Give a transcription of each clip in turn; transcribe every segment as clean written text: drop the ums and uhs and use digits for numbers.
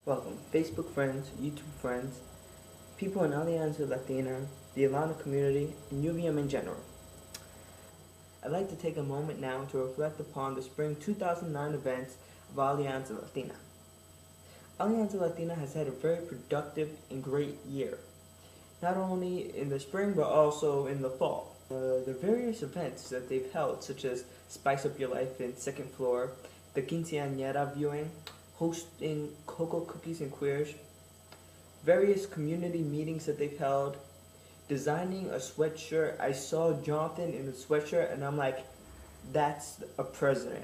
Welcome, Facebook friends, YouTube friends, people in Alianza Latina, the Atlanta community, and UVM in general. I'd like to take a moment now to reflect upon the spring 2009 events of Alianza Latina. Alianza Latina has had a very productive and great year, not only in the spring but also in the fall. The various events that they've held, such as Spice Up Your Life in Second Floor, the Quinceañera viewing, hosting Cocoa Cookies and Queers, various community meetings that they've held, designing a sweatshirt. I saw Jonathan in the sweatshirt and I'm like, that's a president.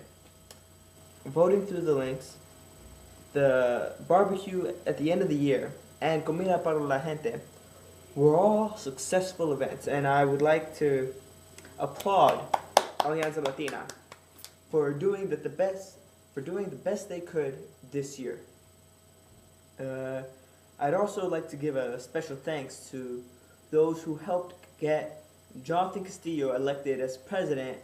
Voting through the links, the barbecue at the end of the year, and Comida para la Gente were all successful events, and I would like to applaud Alianza Latina for doing the best they could this year. I'd also like to give a special thanks to those who helped get Jonathan Castillo elected as president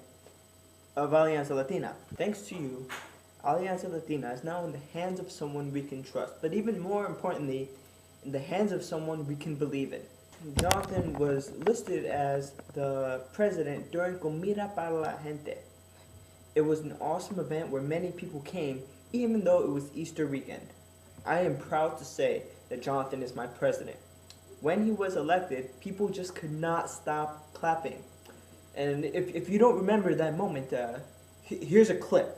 of Alianza Latina. Thanks to you, Alianza Latina is now in the hands of someone we can trust, but even more importantly, in the hands of someone we can believe in. Jonathan was listed as the president during Comida para la Gente. It was an awesome event where many people came, even though it was Easter weekend. I am proud to say that Jonathan is my president. When he was elected, people just could not stop clapping. And if you don't remember that moment, here's a clip.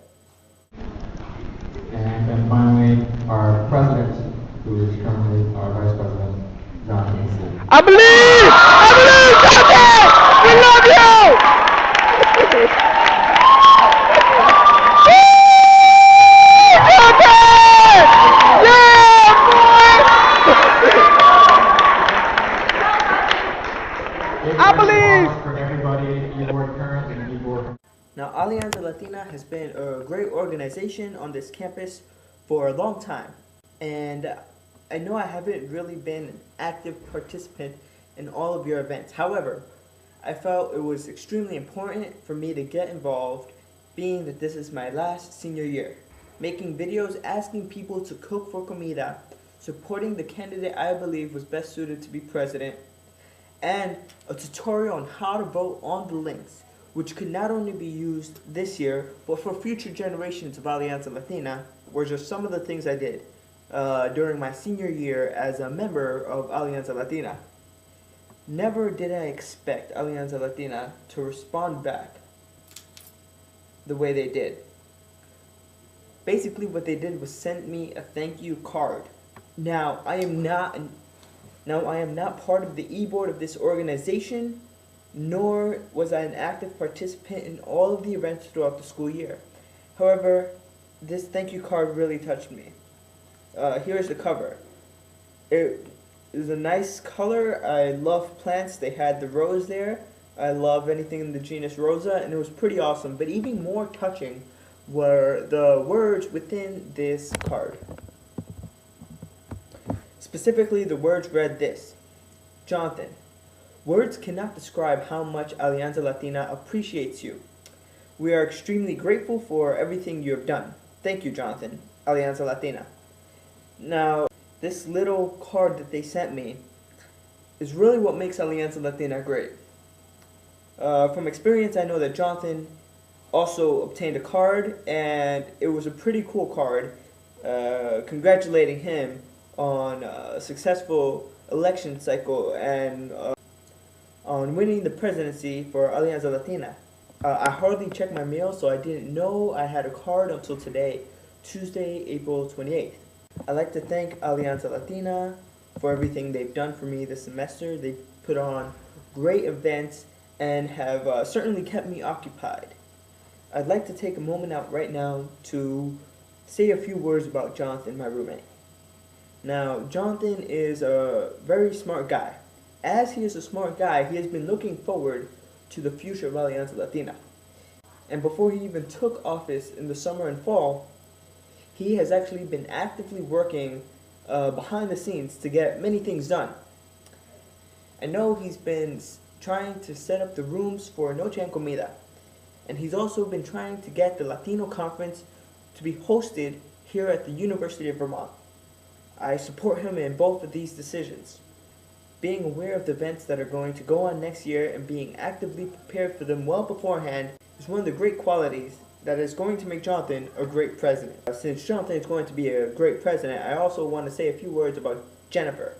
And then finally, our president, who is currently our vice president, Jonathan Castillo. I believe! Jonathan! We love you! I believe! For everybody, e-board current and e-board. Now, Alianza Latina has been a great organization on this campus for a long time, and I know I haven't really been an active participant in all of your events. However, I felt it was extremely important for me to get involved, being that this is my last senior year. Making videos asking people to cook for comida, supporting the candidate I believe was best suited to be president, and a tutorial on how to vote on the links, which could not only be used this year, but for future generations of Alianza Latina, were just some of the things I did during my senior year as a member of Alianza Latina. Never did I expect Alianza Latina to respond back the way they did. Basically what they did was send me a thank you card. Now I am not part of the e-board of this organization, nor was I an active participant in all of the events throughout the school year. However, this thank you card really touched me. Here's the cover. It is a nice color. I love plants. They had the rose there. I love anything in the genus Rosa, and it was pretty awesome. But even more touching were the words within this card. Specifically, the words read this: Jonathan, words cannot describe how much Alianza Latina appreciates you. We are extremely grateful for everything you have done. Thank you, Jonathan, Alianza Latina. Now, this little card that they sent me is really what makes Alianza Latina great. From experience, I know that Jonathan also obtained a card, and it was a pretty cool card, congratulating him on a successful election cycle and on winning the presidency for Alianza Latina. I hardly checked my mail, so I didn't know I had a card until today, Tuesday, April 28th. I'd like to thank Alianza Latina for everything they've done for me this semester. They've put on great events and have certainly kept me occupied. I'd like to take a moment out right now to say a few words about Jonathan, my roommate. Now, Jonathan is a very smart guy. As he is a smart guy, he has been looking forward to the future of Alianza Latina. And before he even took office in the summer and fall, he has actually been actively working behind the scenes to get many things done. I know he's been trying to set up the rooms for Noche en Comida, and he's also been trying to get the Latino conference to be hosted here at the University of Vermont. I support him in both of these decisions. Being aware of the events that are going to go on next year and being actively prepared for them well beforehand is one of the great qualities that is going to make Jonathan a great president. Since Jonathan is going to be a great president, I also want to say a few words about Jennifer.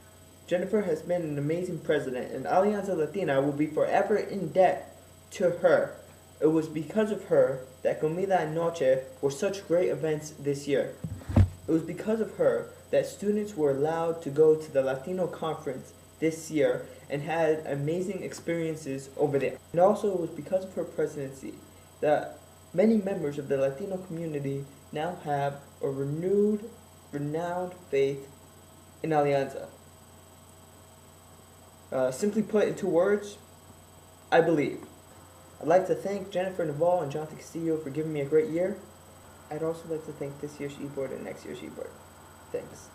Jennifer has been an amazing president, and Alianza Latina will be forever in debt to her. It was because of her that Comida en Noche were such great events this year. It was because of her that students were allowed to go to the Latino conference this year and had amazing experiences over there. And also it was because of her presidency that many members of the Latino community now have a renewed, renowned faith in Alianza. Simply put in 2 words, I believe. I'd like to thank Jennifer Naval and Jonathan Castillo for giving me a great year. I'd also like to thank this year's e-board and next year's e-board. Thanks.